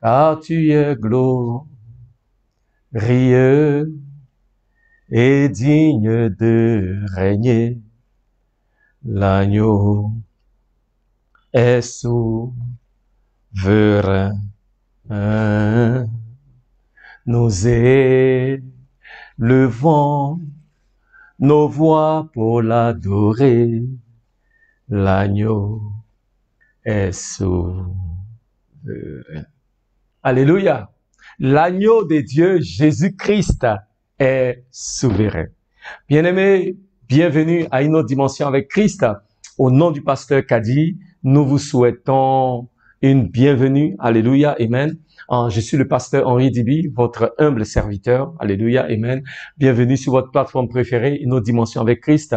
car tu es glorieux et digne de régner. L'agneau est souverain. Nous élevons nos voix pour l'adorer. L'agneau est souverain. Alléluia. L'agneau de Dieu, Jésus-Christ, est souverain. Bien-aimés, bienvenue à une autre dimension avec Christ. Au nom du pasteur Kadi, nous vous souhaitons une bienvenue. Alléluia, amen. Je suis le pasteur Henri Dibi, votre humble serviteur. Alléluia, amen. Bienvenue sur votre plateforme préférée, une autre dimension avec Christ.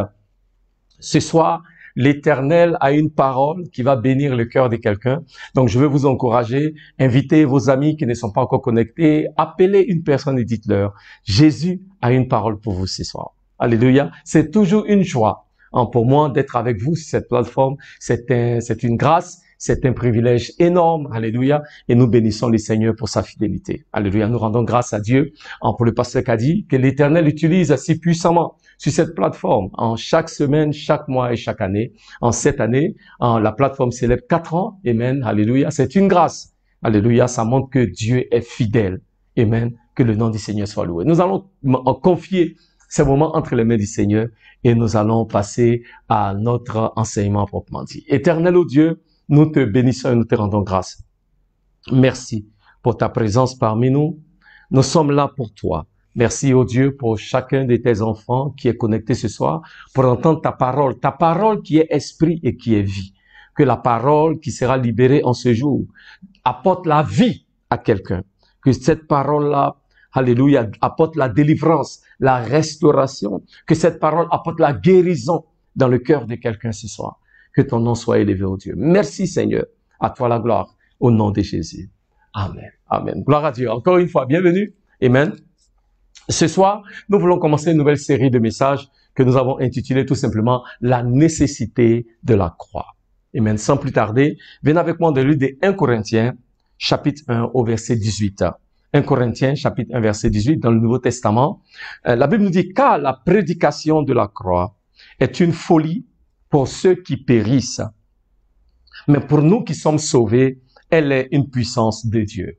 Ce soir, l'Éternel a une parole qui va bénir le cœur de quelqu'un. Donc, je veux vous encourager, invitez vos amis qui ne sont pas encore connectés, appelez une personne et dites-leur, Jésus a une parole pour vous ce soir. Alléluia. C'est toujours une joie pour moi d'être avec vous sur cette plateforme. C'est une grâce, c'est un privilège énorme. Alléluia. Et nous bénissons le Seigneur pour sa fidélité. Alléluia. Nous rendons grâce à Dieu pour le pasteur Kadi, que l'Éternel utilise si puissamment sur cette plateforme, chaque semaine, chaque mois et chaque année. En cette année, la plateforme célèbre 4 ans. Amen. Alléluia. C'est une grâce. Alléluia. Ça montre que Dieu est fidèle. Amen. Que le nom du Seigneur soit loué. Nous allons confier ces moments entre les mains du Seigneur et nous allons passer à notre enseignement proprement dit. Éternel ô Dieu, nous te bénissons et nous te rendons grâce. Merci pour ta présence parmi nous. Nous sommes là pour toi. Merci, ô Dieu, pour chacun de tes enfants qui est connecté ce soir, pour entendre ta parole qui est esprit et qui est vie. Que la parole qui sera libérée en ce jour apporte la vie à quelqu'un. Que cette parole-là, alléluia, apporte la délivrance, la restauration. Que cette parole apporte la guérison dans le cœur de quelqu'un ce soir. Que ton nom soit élevé, ô Dieu. Merci, Seigneur. À toi la gloire, au nom de Jésus. Amen. Amen. Gloire à Dieu. Encore une fois, bienvenue. Amen. Ce soir, nous voulons commencer une nouvelle série de messages que nous avons intitulé tout simplement « La nécessité de la croix ». Amen. Sans plus tarder, venez avec moi de lire de 1 Corinthiens, chapitre 1 au verset 18. 1 Corinthiens, chapitre 1, verset 18, dans le Nouveau Testament. La Bible nous dit « Car la prédication de la croix est une folie pour ceux qui périssent, mais pour nous qui sommes sauvés, elle est une puissance de Dieu.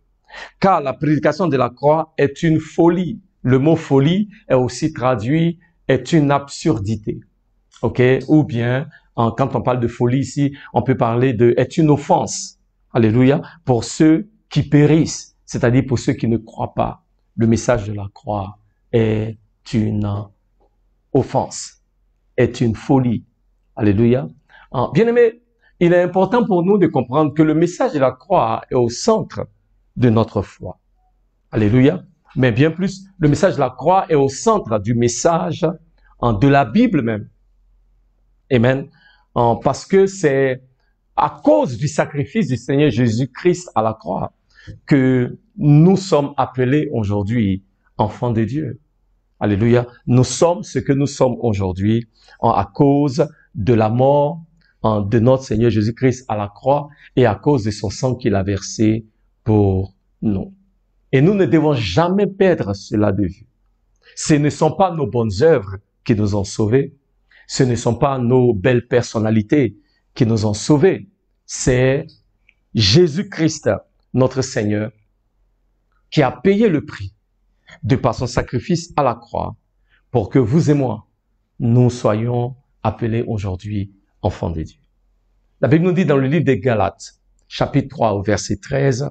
Car la prédication de la croix est une folie. » Le mot folie est aussi traduit, est une absurdité. OK? Ou bien, quand on parle de folie ici, on peut parler de, est une offense. Alléluia. Pour ceux qui périssent, c'est-à-dire pour ceux qui ne croient pas. Le message de la croix est une offense, est une folie. Alléluia. Bien aimé, il est important pour nous de comprendre que le message de la croix est au centre de notre foi. Alléluia. Mais bien plus, le message de la croix est au centre du message de la Bible même. Amen. Parce que c'est à cause du sacrifice du Seigneur Jésus-Christ à la croix que nous sommes appelés aujourd'hui enfants de Dieu. Alléluia. Nous sommes ce que nous sommes aujourd'hui à cause de la mort de notre Seigneur Jésus-Christ à la croix et à cause de son sang qu'il a versé pour nous. Et nous ne devons jamais perdre cela de vue. Ce ne sont pas nos bonnes œuvres qui nous ont sauvés. Ce ne sont pas nos belles personnalités qui nous ont sauvés. C'est Jésus-Christ, notre Seigneur, qui a payé le prix de par son sacrifice à la croix pour que vous et moi, nous soyons appelés aujourd'hui enfants de Dieu. La Bible nous dit dans le livre des Galates, chapitre 3 au verset 13,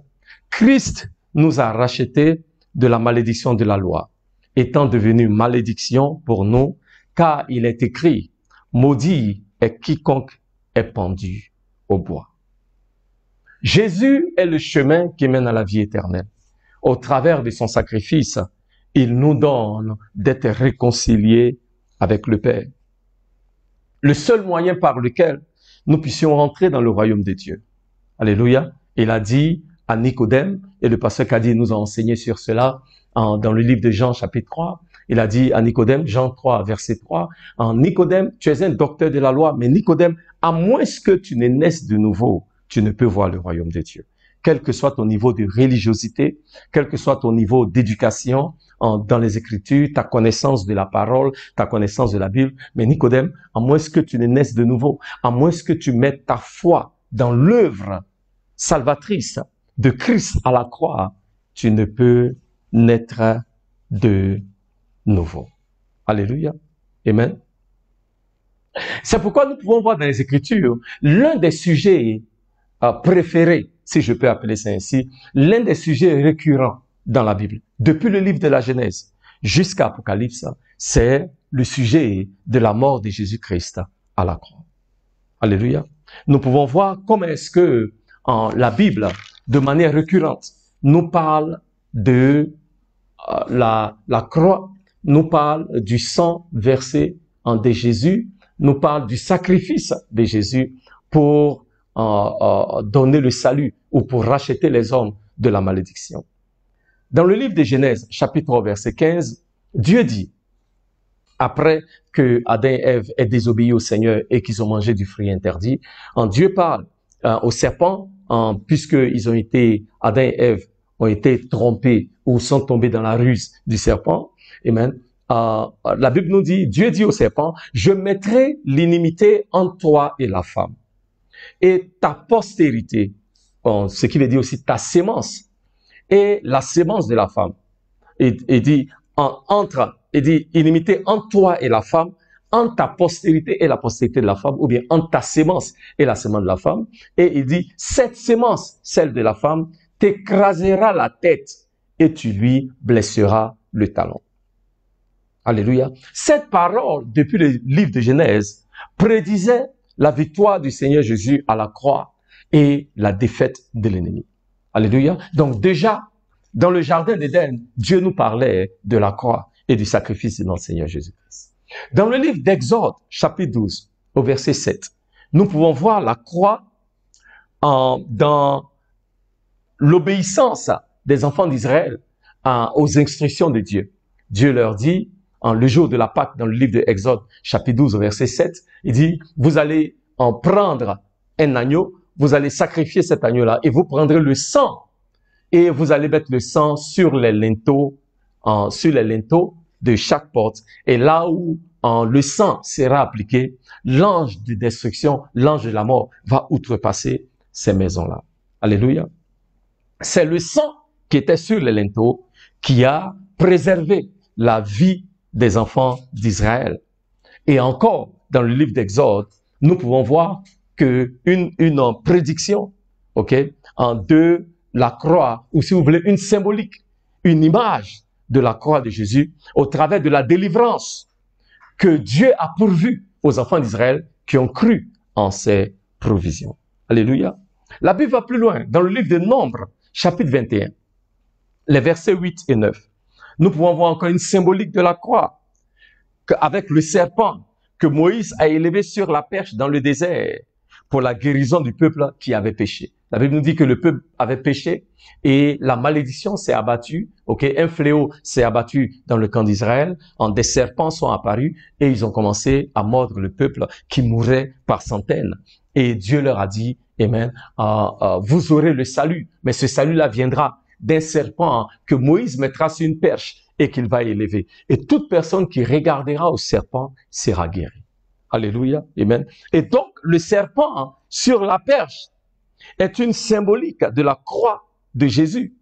Christ nous a rachetés de la malédiction de la loi, étant devenu malédiction pour nous, car il est écrit, maudit est quiconque est pendu au bois. Jésus est le chemin qui mène à la vie éternelle. Au travers de son sacrifice, il nous donne d'être réconciliés avec le Père. Le seul moyen par lequel nous puissions rentrer dans le royaume de Dieu. Alléluia. Il a dit à Nicodème, et le pasteur Kadi nous a enseigné sur cela dans le livre de Jean chapitre 3, il a dit à Nicodème, Jean 3 verset 3, Nicodème, tu es un docteur de la loi, mais Nicodème, à moins que tu ne naisses de nouveau, tu ne peux voir le royaume de Dieu. quel que soit ton niveau de religiosité, quel que soit ton niveau d'éducation dans les Écritures, ta connaissance de la parole, ta connaissance de la Bible. Mais Nicodème, à moins que tu ne naisses de nouveau, à moins que tu mettes ta foi dans l'œuvre salvatrice de Christ à la croix, tu ne peux naître de nouveau. Alléluia. Amen. C'est pourquoi nous pouvons voir dans les Écritures l'un des sujets préférés, si je peux appeler ça ainsi, l'un des sujets récurrents dans la Bible, depuis le livre de la Genèse jusqu'à Apocalypse, c'est le sujet de la mort de Jésus-Christ à la croix. Alléluia. Nous pouvons voir comment est-ce que la Bible, de manière récurrente, nous parle de la croix, nous parle du sang versé de Jésus, nous parle du sacrifice de Jésus pour donner le salut ou pour racheter les hommes de la malédiction. Dans le livre de Genèse, chapitre 3, verset 15, Dieu dit, après que Adam et Ève aient désobéi au Seigneur et qu'ils ont mangé du fruit interdit, Dieu parle au serpent, puisqu'ils ont été, Adam et Ève ont été trompés ou sont tombés dans la ruse du serpent. Amen. La Bible nous dit, Dieu dit au serpent, je mettrai l'inimité entre toi et la femme. Et ta postérité, ce qui veut dire aussi ta sémence, et la sémence de la femme. Et dit, inimité entre toi et la femme, entre ta postérité et la postérité de la femme, ou bien entre ta sémence et la sémence de la femme. Et il dit, cette sémence, celle de la femme, t'écrasera la tête et tu lui blesseras le talon. Alléluia. Cette parole, depuis le livre de Genèse, prédisait la victoire du Seigneur Jésus à la croix et la défaite de l'ennemi. Alléluia. Donc déjà, dans le jardin d'Éden, Dieu nous parlait de la croix et du sacrifice de notre Seigneur Jésus-Christ. Dans le livre d'Exode, chapitre 12, au verset 7, nous pouvons voir la croix dans l'obéissance des enfants d'Israël aux instructions de Dieu. Dieu leur dit, le jour de la Pâque, dans le livre de Exode, chapitre 12, au verset 7, il dit, vous allez en prendre un agneau, vous allez sacrifier cet agneau-là et vous prendrez le sang et vous allez mettre le sang sur les linteaux de chaque porte. Et là où le sang sera appliqué, l'ange de destruction, l'ange de la mort va outrepasser ces maisons-là. Alléluia. C'est le sang qui était sur les linteaux qui a préservé la vie des enfants d'Israël. Et encore, dans le livre d'Exode, nous pouvons voir que une prédiction, de la croix, ou si vous voulez, une symbolique, une image de la croix de Jésus, au travers de la délivrance que Dieu a pourvue aux enfants d'Israël qui ont cru en ses provisions. Alléluia. La Bible va plus loin. Dans le livre de Nombres, chapitre 21, les versets 8 et 9, nous pouvons voir encore une symbolique de la croix, avec le serpent que Moïse a élevé sur la perche dans le désert pour la guérison du peuple qui avait péché. La Bible nous dit que le peuple avait péché et la malédiction s'est abattue, un fléau s'est abattu dans le camp d'Israël, des serpents sont apparus et ils ont commencé à mordre le peuple qui mourait par centaines. Et Dieu leur a dit, amen, vous aurez le salut, mais ce salut-là viendra d'un serpent que Moïse mettra sur une perche et qu'il va élever. Et toute personne qui regardera au serpent sera guérie. Alléluia, amen. Et donc, le serpent sur la perche est une symbolique de la croix de Jésus.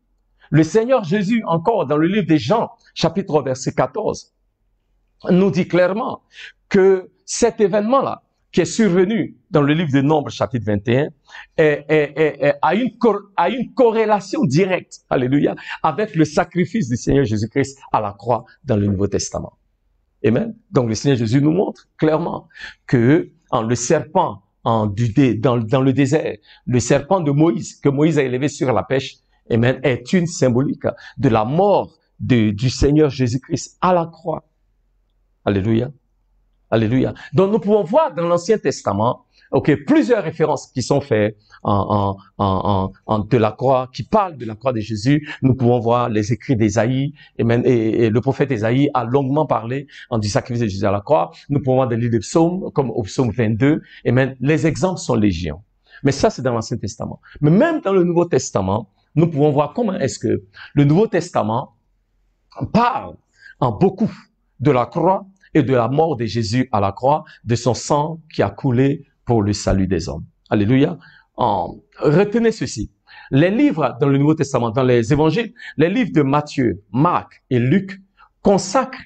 Le Seigneur Jésus, encore dans le livre de Jean, chapitre 3, verset 14, nous dit clairement que cet événement-là, qui est survenu dans le livre de Nombres, chapitre 21, a une corrélation directe, alléluia, avec le sacrifice du Seigneur Jésus-Christ à la croix dans le Nouveau Testament. Amen. Donc le Seigneur Jésus nous montre clairement que le serpent dans le désert, le serpent de Moïse, que Moïse a élevé sur la perche, amen, est une symbolique de la mort du Seigneur Jésus-Christ à la croix. Alléluia. Alléluia. Donc, nous pouvons voir dans l'Ancien Testament, plusieurs références qui sont faites de la croix, qui parlent de la croix de Jésus. Nous pouvons voir les écrits d'Ésaïe, et le prophète Ésaïe a longuement parlé du sacrifice de Jésus à la croix. Nous pouvons voir des livres de psaumes, comme au psaume 22. Les exemples sont légion. Mais ça, c'est dans l'Ancien Testament. Mais même dans le Nouveau Testament, nous pouvons voir comment est-ce que le Nouveau Testament parle en beaucoup de la croix et de la mort de Jésus à la croix, de son sang qui a coulé pour le salut des hommes. Alléluia. Retenez ceci. Les livres dans le Nouveau Testament, dans les évangiles, les livres de Matthieu, Marc et Luc consacrent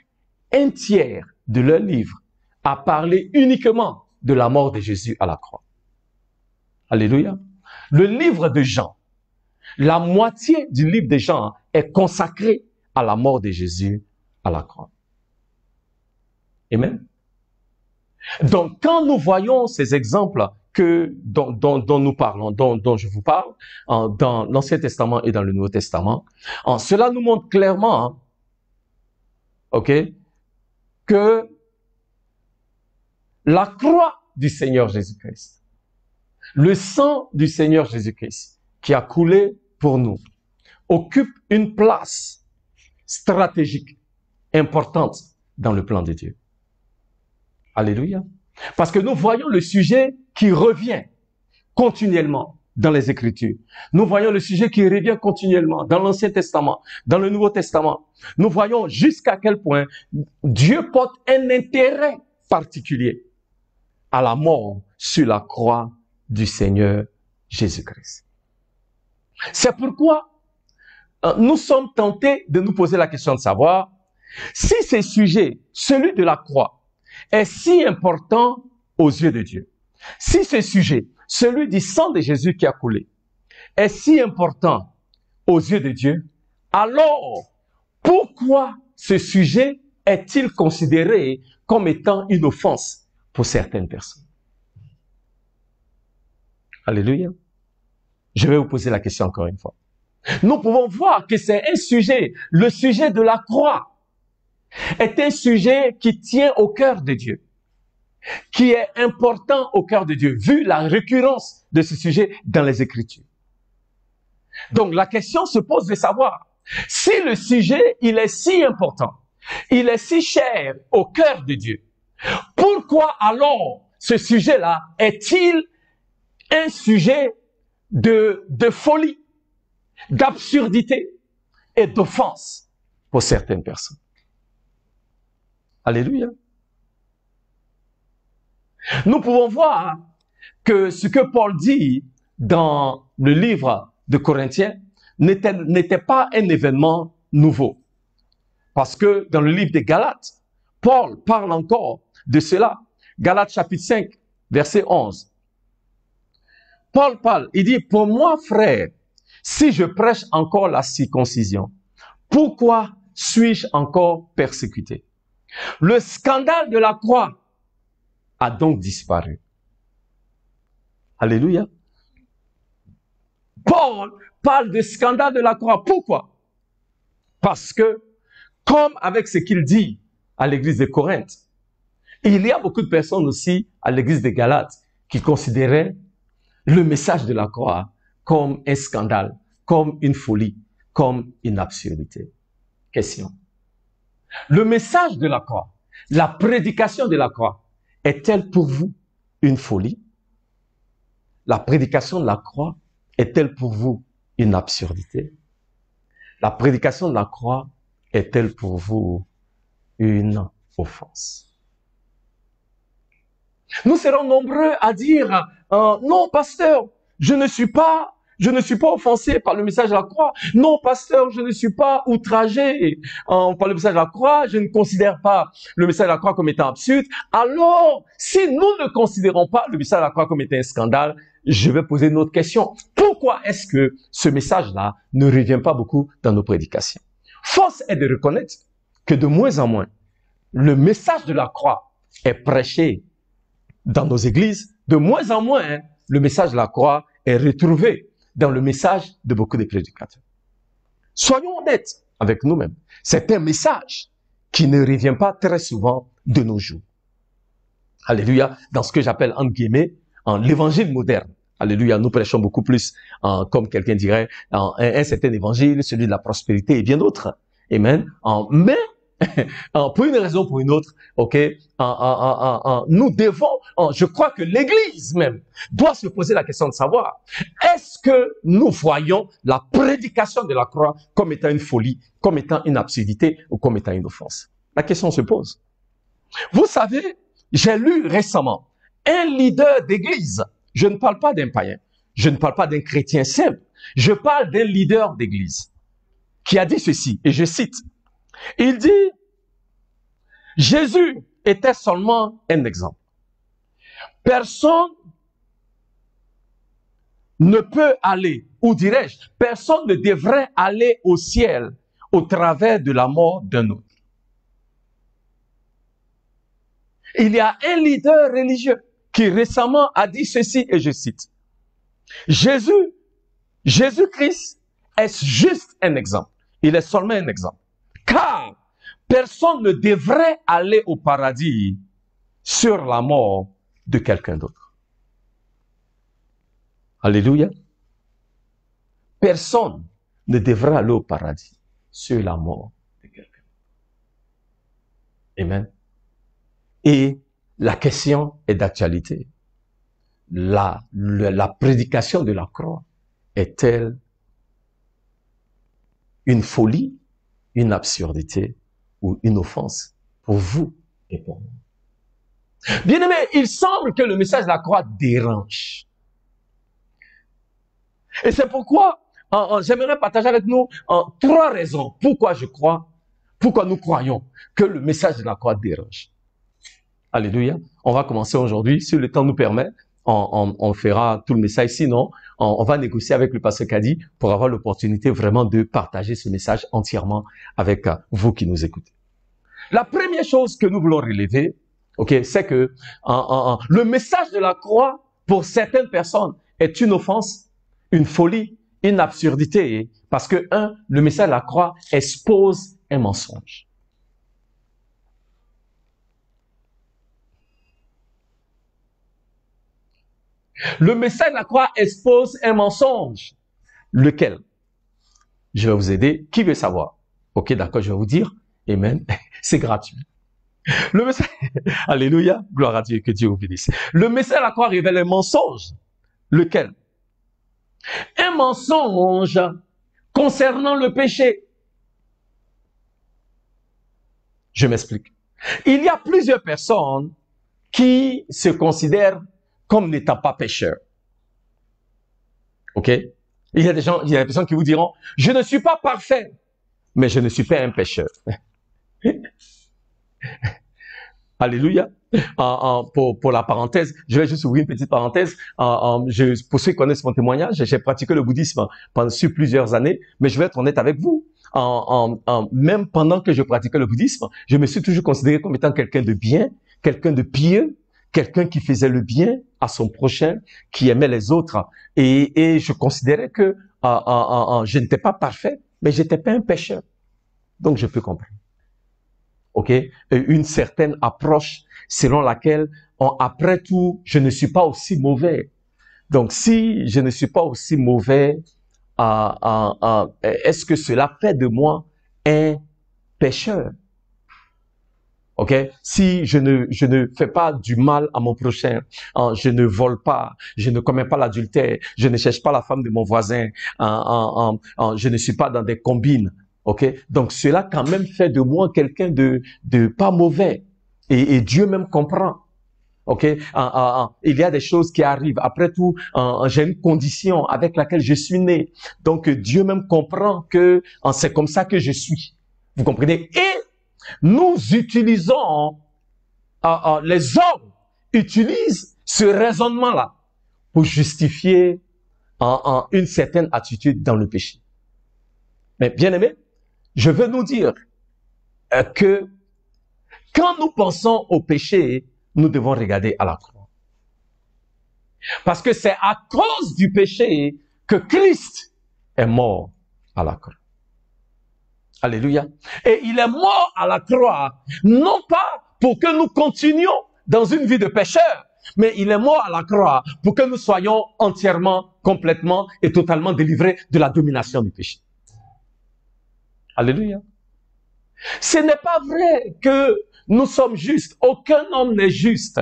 un tiers de leurs livres à parler uniquement de la mort de Jésus à la croix. Alléluia. Le livre de Jean, la moitié du livre de Jean est consacré à la mort de Jésus à la croix. Amen. Donc, quand nous voyons ces exemples dont nous parlons, dont je vous parle, dans l'Ancien Testament et dans le Nouveau Testament, cela nous montre clairement, que la croix du Seigneur Jésus-Christ, le sang du Seigneur Jésus-Christ qui a coulé pour nous, occupe une place stratégique, importante dans le plan de Dieu. Alléluia. Parce que nous voyons le sujet qui revient continuellement dans les Écritures. Nous voyons le sujet qui revient continuellement dans l'Ancien Testament, dans le Nouveau Testament. Nous voyons jusqu'à quel point Dieu porte un intérêt particulier à la mort sur la croix du Seigneur Jésus-Christ. C'est pourquoi nous sommes tentés de nous poser la question de savoir si ce sujet, celui de la croix, est si important aux yeux de Dieu. Si ce sujet, celui du sang de Jésus qui a coulé, est si important aux yeux de Dieu, alors pourquoi ce sujet est-il considéré comme étant une offense pour certaines personnes? Alléluia. Je vais vous poser la question encore une fois. Nous pouvons voir que c'est un sujet, le sujet de la croix, est un sujet qui tient au cœur de Dieu, qui est important au cœur de Dieu, vu la récurrence de ce sujet dans les Écritures. Donc la question se pose de savoir, si le sujet, il est si important, il est si cher au cœur de Dieu, pourquoi alors ce sujet-là est-il un sujet de folie, d'absurdité et d'offense pour certaines personnes? Alléluia. Nous pouvons voir que ce que Paul dit dans le livre de Corinthiens n'était pas un événement nouveau. Parce que dans le livre des Galates, Paul parle encore de cela. Galates chapitre 5, verset 11. Paul parle, il dit, pour moi, frère, si je prêche encore la circoncision, pourquoi suis-je encore persécuté? Le scandale de la croix a donc disparu. Alléluia. Paul parle de scandale de la croix. Pourquoi? Parce que, comme avec ce qu'il dit à l'église de Corinthe, il y a beaucoup de personnes aussi à l'église de Galates qui considéraient le message de la croix comme un scandale, comme une folie, comme une absurdité. Question. Le message de la croix, la prédication de la croix, est-elle pour vous une folie? La prédication de la croix est-elle pour vous une absurdité? La prédication de la croix est-elle pour vous une offense? Nous serons nombreux à dire non, pasteur, je ne suis pas offensé par le message de la croix. Non, pasteur, je ne suis pas outragé par le message de la croix. Je ne considère pas le message de la croix comme étant absurde. Alors, si nous ne considérons pas le message de la croix comme étant un scandale, je vais poser une autre question. Pourquoi est-ce que ce message-là ne revient pas beaucoup dans nos prédications? Force est de reconnaître que de moins en moins, le message de la croix est prêché dans nos églises. De moins en moins, le message de la croix est retrouvé dans le message de beaucoup de prédicateurs. Soyons honnêtes avec nous-mêmes. C'est un message qui ne revient pas très souvent de nos jours. Alléluia. Dans ce que j'appelle, entre guillemets, l'évangile moderne. Alléluia. Nous prêchons beaucoup plus, comme quelqu'un dirait, un certain évangile, celui de la prospérité et bien d'autres. Amen. Mais pour une raison ou pour une autre, ok, nous devons, je crois que l'Église même doit se poser la question de savoir, est-ce que nous voyons la prédication de la croix comme étant une folie, comme étant une absurdité ou comme étant une offense? La question se pose. Vous savez, j'ai lu récemment un leader d'église. Je ne parle pas d'un païen. Je ne parle pas d'un chrétien simple. Je parle d'un leader d'église qui a dit ceci, et je cite. Il dit, Jésus était seulement un exemple. Personne ne peut aller, ou dirais-je, personne ne devrait aller au ciel au travers de la mort d'un autre. Il y a un leader religieux qui récemment a dit ceci, et je cite. Jésus-Christ est juste un exemple. Il est seulement un exemple. Car personne ne devrait aller au paradis sur la mort de quelqu'un d'autre. Alléluia. Personne ne devrait aller au paradis sur la mort de quelqu'un. Amen. Et la question est d'actualité. La prédication de la croix est-elle une folie, une absurdité ou une offense pour vous et pour moi? Bien-aimés, il semble que le message de la croix dérange. Et c'est pourquoi j'aimerais partager avec nous trois raisons pourquoi nous croyons que le message de la croix dérange. Alléluia. On va commencer aujourd'hui. Si le temps nous permet, on fera tout le message. Sinon, on va négocier avec le pasteur Kadi pour avoir l'opportunité vraiment de partager ce message entièrement avec vous qui nous écoutez. La première chose que nous voulons relever, c'est que le message de la croix, pour certaines personnes, est une offense, une folie, une absurdité. Parce que, le message de la croix expose un mensonge. Le message de la croix expose un mensonge. Lequel? Je vais vous aider. Qui veut savoir? Ok, d'accord, je vais vous dire. Amen. C'est gratuit. Le message, alléluia, gloire à Dieu, que Dieu vous bénisse. Le message de la croix révèle un mensonge. Lequel? Un mensonge concernant le péché. Je m'explique. Il y a plusieurs personnes qui se considèrent comme n'étant pas pécheurs. Ok? Il y a des personnes qui vous diront, je ne suis pas parfait, mais je ne suis pas un pécheur. Alléluia. Pour la parenthèse, je vais juste ouvrir une petite parenthèse. Pour ceux qui connaissent mon témoignage, j'ai pratiqué le bouddhisme pendant plusieurs années, mais je vais être honnête avec vous. Même pendant que je pratiquais le bouddhisme, je me suis toujours considéré comme étant quelqu'un de bien, quelqu'un de pieux, quelqu'un qui faisait le bien à son prochain, qui aimait les autres. Et je considérais que je n'étais pas parfait, mais j'étais pas un pécheur. Donc, je peux comprendre. Ok? Une certaine approche selon laquelle, après tout, je ne suis pas aussi mauvais. Donc, si je ne suis pas aussi mauvais, est-ce que cela fait de moi un pécheur? Ok? Si je ne fais pas du mal à mon prochain, je ne vole pas, je ne commets pas l'adultère, je ne cherche pas la femme de mon voisin, je ne suis pas dans des combines. Ok? Donc cela quand même fait de moi quelqu'un de pas mauvais. Et Dieu même comprend. Ok? Il y a des choses qui arrivent. Après tout, j'ai une condition avec laquelle je suis né. Donc Dieu même comprend que c'est comme ça que je suis. Vous comprenez? Et nous utilisons, les hommes utilisent ce raisonnement-là pour justifier une certaine attitude dans le péché. Mais bien aimé, je veux nous dire que quand nous pensons au péché, nous devons regarder à la croix. Parce que c'est à cause du péché que Christ est mort à la croix. Alléluia. Et il est mort à la croix, non pas pour que nous continuions dans une vie de pécheur, mais il est mort à la croix pour que nous soyons entièrement, complètement et totalement délivrés de la domination du péché. Alléluia. Ce n'est pas vrai que nous sommes justes. Aucun homme n'est juste.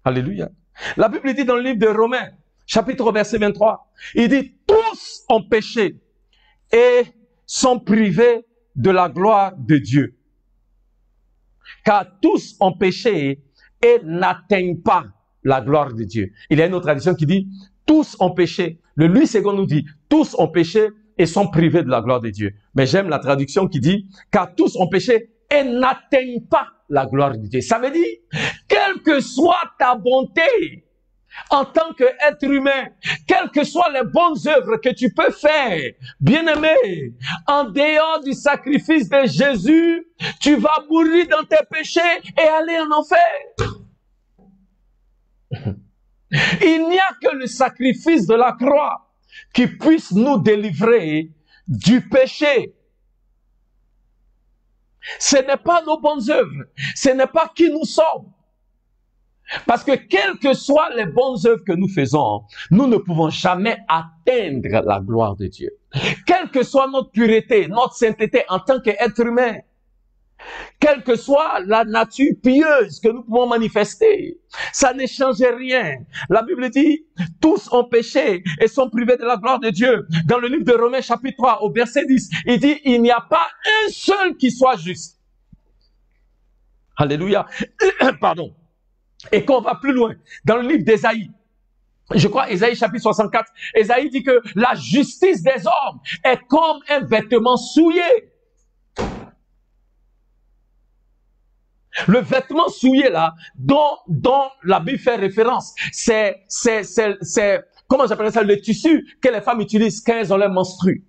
Alléluia. La Bible dit dans le livre de Romains, chapitre verset 23, il dit « Tous ont péché et sont privés de la gloire de Dieu. Car tous ont péché et n'atteignent pas la gloire de Dieu. » Il y a une autre tradition qui dit « Tous ont péché ». Le Louis II nous dit « Tous ont péché et sont privés de la gloire de Dieu. » Mais j'aime la traduction qui dit « Car tous ont péché et n'atteignent pas la gloire de Dieu. » Ça veut dire, quelle que soit ta bonté en tant qu'être humain, quelles que soient les bonnes œuvres que tu peux faire, bien-aimé, en dehors du sacrifice de Jésus, tu vas mourir dans tes péchés et aller en enfer. Il n'y a que le sacrifice de la croix qui puisse nous délivrer du péché. Ce n'est pas nos bonnes œuvres, ce n'est pas qui nous sommes. Parce que quelles que soient les bonnes œuvres que nous faisons, nous ne pouvons jamais atteindre la gloire de Dieu. Quelle que soit notre pureté, notre sainteté en tant qu'être humain, quelle que soit la nature pieuse que nous pouvons manifester, ça ne change rien. La Bible dit, tous ont péché et sont privés de la gloire de Dieu. Dans le livre de Romains chapitre 3 au verset 10, il dit, il n'y a pas un seul qui soit juste. Alléluia. Pardon. Et qu'on va plus loin, dans le livre d'Ésaïe, je crois Ésaïe chapitre 64, Ésaïe dit que la justice des hommes est comme un vêtement souillé. Le vêtement souillé là, dont la Bible fait référence, c'est comment j'appelle ça, le tissu que les femmes utilisent quand elles ont leur menstru.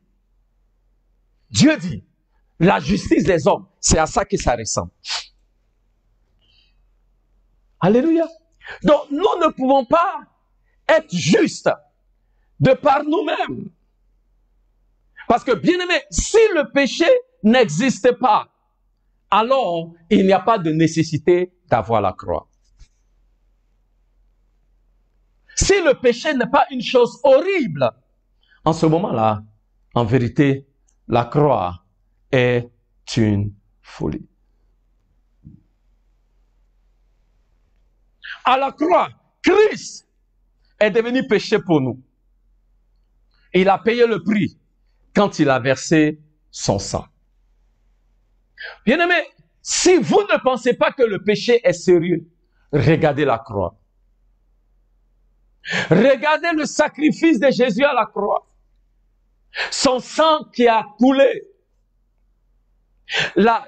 Dieu dit, la justice des hommes, c'est à ça que ça ressemble. Alléluia. Donc, nous ne pouvons pas être justes de par nous-mêmes. Parce que, bien aimé, si le péché n'existe pas, alors il n'y a pas de nécessité d'avoir la croix. Si le péché n'est pas une chose horrible, en ce moment-là, en vérité, la croix est une folie. À la croix, Christ est devenu péché pour nous. Il a payé le prix quand il a versé son sang. Bien-aimés, si vous ne pensez pas que le péché est sérieux, regardez la croix. Regardez le sacrifice de Jésus à la croix. Son sang qui a coulé. La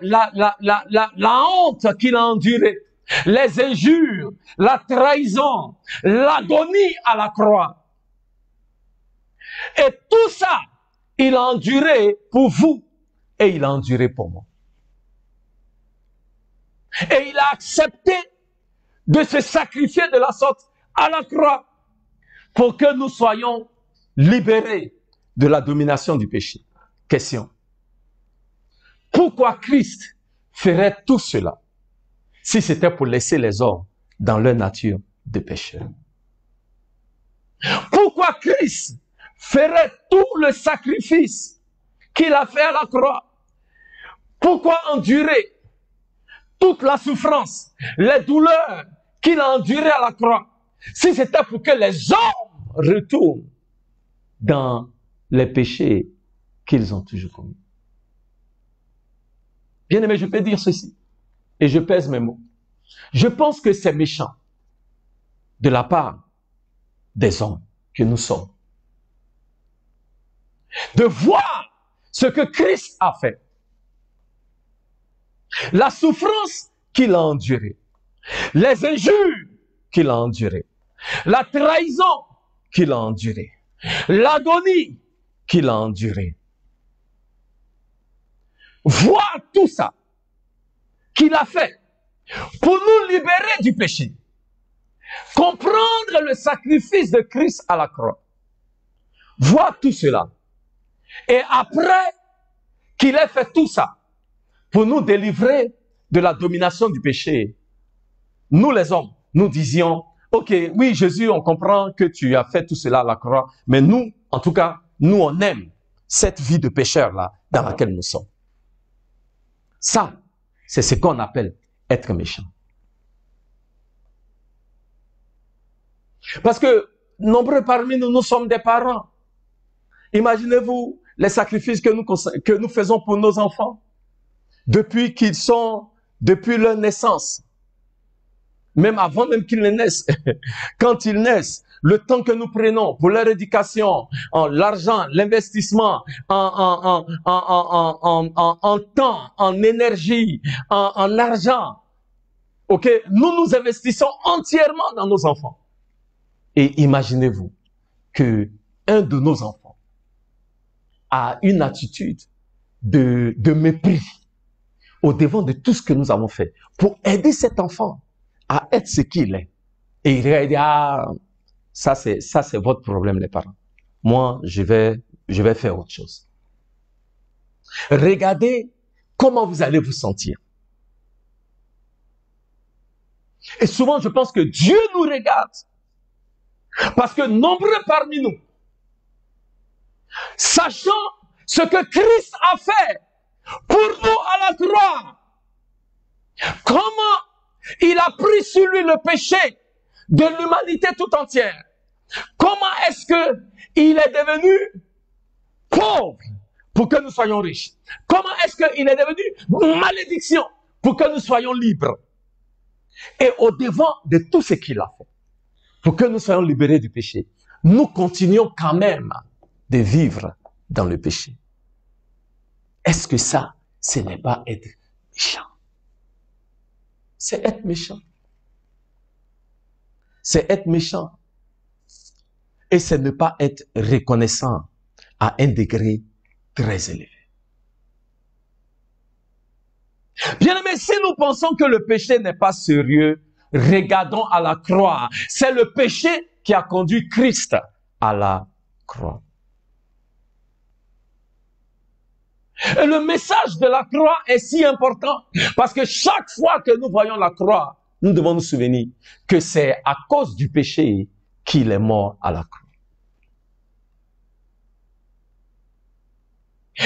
honte qu'il a endurée. Les injures, la trahison, l'agonie à la croix. Et tout ça, il a enduré pour vous et il a enduré pour moi. Et il a accepté de se sacrifier de la sorte à la croix pour que nous soyons libérés de la domination du péché. Question. Pourquoi Christ ferait tout cela si c'était pour laisser les hommes dans leur nature de pécheur? Pourquoi Christ ferait tout le sacrifice qu'il a fait à la croix? Pourquoi endurer toute la souffrance, les douleurs qu'il a endurées à la croix, si c'était pour que les hommes retournent dans les péchés qu'ils ont toujours commis? Bien aimé, je peux dire ceci, et je pèse mes mots. Je pense que c'est méchant de la part des hommes que nous sommes de voir ce que Christ a fait. La souffrance qu'il a endurée, les injures qu'il a endurées, la trahison qu'il a endurée, l'agonie qu'il a endurée. Voir tout ça qu'il a fait pour nous libérer du péché. Comprendre le sacrifice de Christ à la croix. Voir tout cela. Et après qu'il ait fait tout ça, pour nous délivrer de la domination du péché, nous les hommes, nous disions, ok, oui Jésus, on comprend que tu as fait tout cela à la croix, mais nous, en tout cas, nous on aime cette vie de pécheur-là dans laquelle nous sommes. Ça, c'est ce qu'on appelle être méchant. Parce que nombreux parmi nous, nous sommes des parents. Imaginez-vous les sacrifices que nous faisons pour nos enfants depuis leur naissance. Même avant même qu'ils ne naissent. Quand ils naissent, le temps que nous prenons pour leur éducation, l'argent, l'investissement, en temps, en énergie, en argent. Ok, nous investissons entièrement dans nos enfants. Et imaginez-vous que un de nos enfants a une attitude de mépris au devant de tout ce que nous avons fait pour aider cet enfant à être ce qu'il est. Et il regarde, ah, ça c'est votre problème les parents. Moi, je vais faire autre chose. Regardez comment vous allez vous sentir. Et souvent, je pense que Dieu nous regarde. Parce que nombreux parmi nous, sachant ce que Christ a fait pour nous à la croix, comment il a pris sur lui le péché de l'humanité tout entière. Comment est-ce que il est devenu pauvre pour que nous soyons riches? Comment est-ce qu'il est devenu malédiction pour que nous soyons libres? Et au-devant de tout ce qu'il a fait, pour que nous soyons libérés du péché, nous continuons quand même de vivre dans le péché. Est-ce que ça, ce n'est pas être méchant? C'est être méchant. C'est être méchant. Et c'est ne pas être reconnaissant à un degré très élevé. Bien aimé, si nous pensons que le péché n'est pas sérieux, regardons à la croix. C'est le péché qui a conduit Christ à la croix. Et le message de la croix est si important parce que chaque fois que nous voyons la croix, nous devons nous souvenir que c'est à cause du péché qu'il est mort à la croix.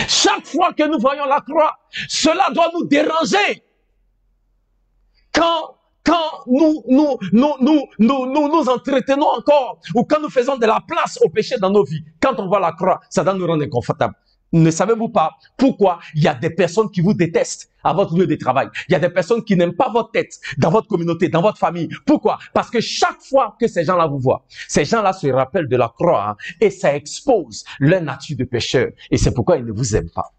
Chaque fois que nous voyons la croix, cela doit nous déranger. Quand nous entretenons encore ou quand nous faisons de la place au péché dans nos vies, quand on voit la croix, ça doit nous rendre inconfortables. Ne savez-vous pas pourquoi il y a des personnes qui vous détestent à votre lieu de travail? Il y a des personnes qui n'aiment pas votre tête dans votre communauté, dans votre famille. Pourquoi? Parce que chaque fois que ces gens-là vous voient, ces gens-là se rappellent de la croix et ça expose leur nature de pécheur. Et c'est pourquoi ils ne vous aiment pas.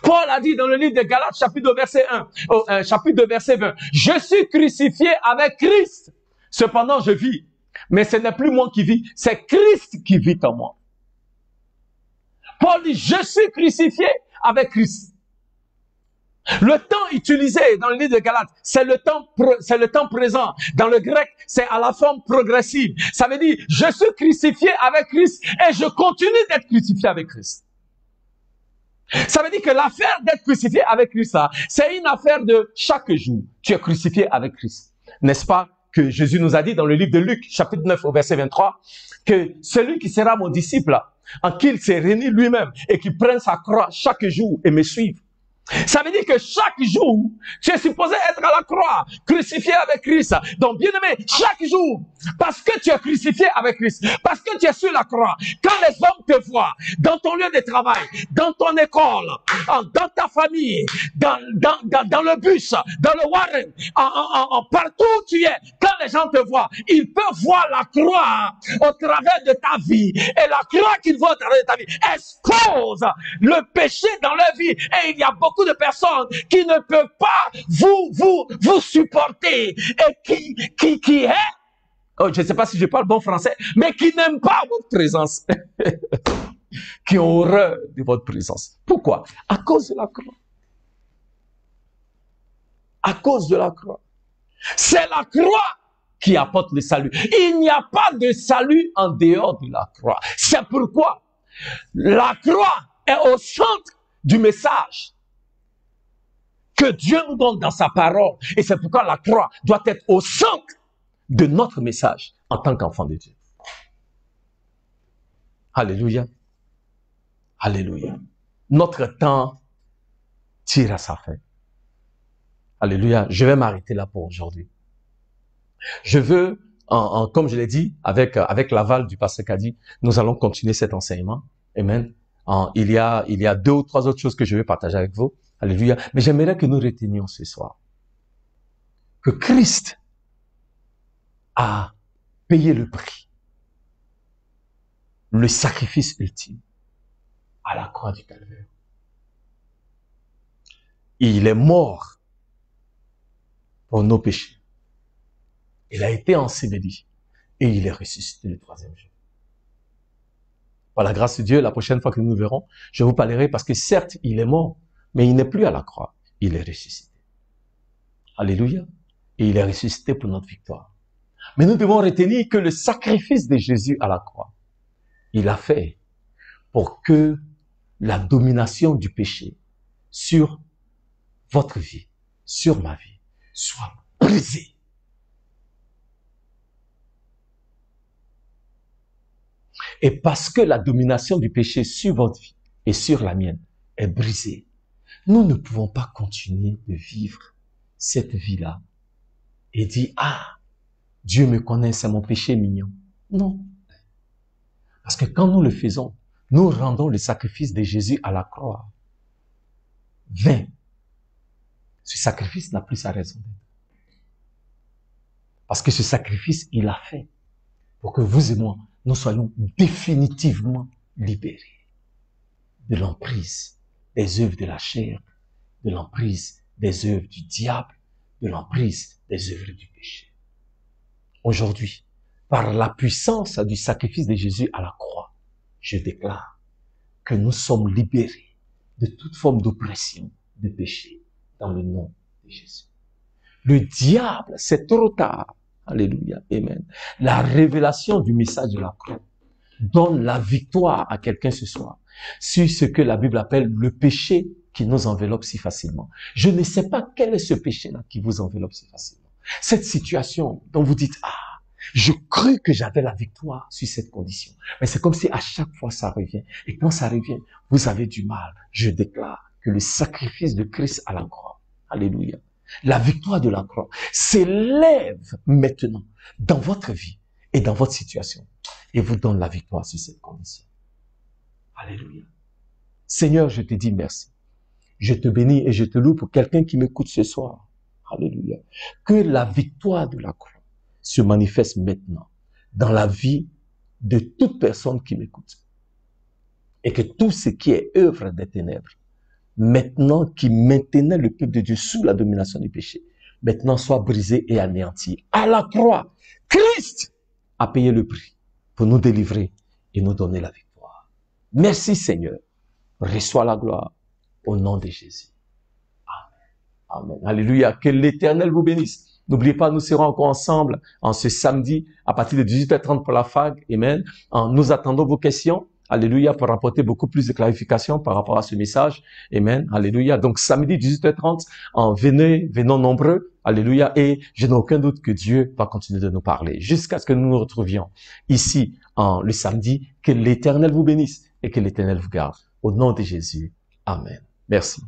Paul a dit dans le livre de Galates, chapitre 2, verset 1, chapitre 2, verset 20, « Je suis crucifié avec Christ. Cependant, je vis. Mais ce n'est plus moi qui vis, c'est Christ qui vit en moi. » Paul dit, je suis crucifié avec Christ. Le temps utilisé dans le livre de Galates, c'est le temps présent. Dans le grec, c'est à la forme progressive. Ça veut dire, je suis crucifié avec Christ et je continue d'être crucifié avec Christ. Ça veut dire que l'affaire d'être crucifié avec Christ, c'est une affaire de chaque jour. Tu es crucifié avec Christ. N'est-ce pas que Jésus nous a dit dans le livre de Luc, chapitre 9, au verset 23, que celui qui sera mon disciple, en qui il s'est réuni lui-même et qui prenne sa croix chaque jour et me suive. Ça veut dire que chaque jour, tu es supposé être à la croix, crucifié avec Christ. Donc, bien aimé, chaque jour, parce que tu es crucifié avec Christ, parce que tu es sur la croix, quand les hommes te voient, dans ton lieu de travail, dans ton école, dans ta famille, dans le bus, dans le warren, partout où tu es, quand les gens te voient, ils peuvent voir la croix au travers de ta vie. Et la croix qu'ils voient au travers de ta vie expose le péché dans leur vie. Et il y a beaucoup de personnes qui ne peuvent pas vous supporter et qui est, je ne sais pas si je parle bon français, mais qui n'aiment pas votre présence, qui ont horreur de votre présence. Pourquoi? À cause de la croix. À cause de la croix. C'est la croix qui apporte le salut. Il n'y a pas de salut en dehors de la croix. C'est pourquoi la croix est au centre du message que Dieu nous donne dans sa parole. Et c'est pourquoi la croix doit être au centre de notre message en tant qu'enfant de Dieu. Alléluia. Alléluia. Notre temps tire à sa fin. Alléluia. Je vais m'arrêter là pour aujourd'hui. Je veux, comme je l'ai dit, avec l'aval du pasteur Kadi, nous allons continuer cet enseignement. Amen. Il y a 2 ou 3 autres choses que je vais partager avec vous. Alléluia. Mais j'aimerais que nous retenions ce soir que Christ a payé le prix, le sacrifice ultime à la croix du Calvaire. Il est mort pour nos péchés. Il a été enseveli et il est ressuscité le 3e jour. Par la grâce de Dieu, la prochaine fois que nous nous verrons, je vous parlerai parce que certes, il est mort, mais il n'est plus à la croix. Il est ressuscité. Alléluia. Et il est ressuscité pour notre victoire. Mais nous devons retenir que le sacrifice de Jésus à la croix, il a fait pour que la domination du péché sur votre vie, sur ma vie, soit brisée. Et parce que la domination du péché sur votre vie et sur la mienne est brisée, nous ne pouvons pas continuer de vivre cette vie-là et dire, ah, Dieu me connaît, c'est mon péché mignon. Non. Parce que quand nous le faisons, nous rendons le sacrifice de Jésus à la croix vain. Ce sacrifice n'a plus sa raison d'être. Parce que ce sacrifice, il a fait pour que vous et moi, nous soyons définitivement libérés de l'emprise des œuvres de la chair, de l'emprise des œuvres du diable, de l'emprise des œuvres du péché. Aujourd'hui, par la puissance du sacrifice de Jésus à la croix, je déclare que nous sommes libérés de toute forme d'oppression, de péché, dans le nom de Jésus. Le diable, c'est trop tard. Alléluia, amen. La révélation du message de la croix donne la victoire à quelqu'un ce soir sur ce que la Bible appelle le péché qui nous enveloppe si facilement. Je ne sais pas quel est ce péché-là qui vous enveloppe si facilement. Cette situation dont vous dites, ah, je crus que j'avais la victoire sur cette condition. Mais c'est comme si à chaque fois ça revient. Et quand ça revient, vous avez du mal. Je déclare que le sacrifice de Christ à la croix, alléluia, la victoire de la croix s'élève maintenant dans votre vie et dans votre situation et vous donne la victoire sur cette condition. Alléluia. Seigneur, je te dis merci. Je te bénis et je te loue pour quelqu'un qui m'écoute ce soir. Alléluia. Que la victoire de la croix se manifeste maintenant dans la vie de toute personne qui m'écoute. Et que tout ce qui est œuvre des ténèbres, maintenant qui maintenait le peuple de Dieu sous la domination du péché, maintenant soit brisé et anéanti. À la croix, Christ a payé le prix pour nous délivrer et nous donner la victoire. Merci Seigneur. Reçois la gloire au nom de Jésus. Amen. Amen. Alléluia. Que l'Éternel vous bénisse. N'oubliez pas, nous serons encore ensemble en ce samedi à partir de 18h30 pour la FAG. Amen. Nous attendons vos questions. Alléluia, pour apporter beaucoup plus de clarification par rapport à ce message. Amen. Alléluia. Donc, samedi, 18h30, venons nombreux. Alléluia. Et je n'ai aucun doute que Dieu va continuer de nous parler jusqu'à ce que nous nous retrouvions ici, le samedi. Que l'Éternel vous bénisse et que l'Éternel vous garde. Au nom de Jésus. Amen. Merci.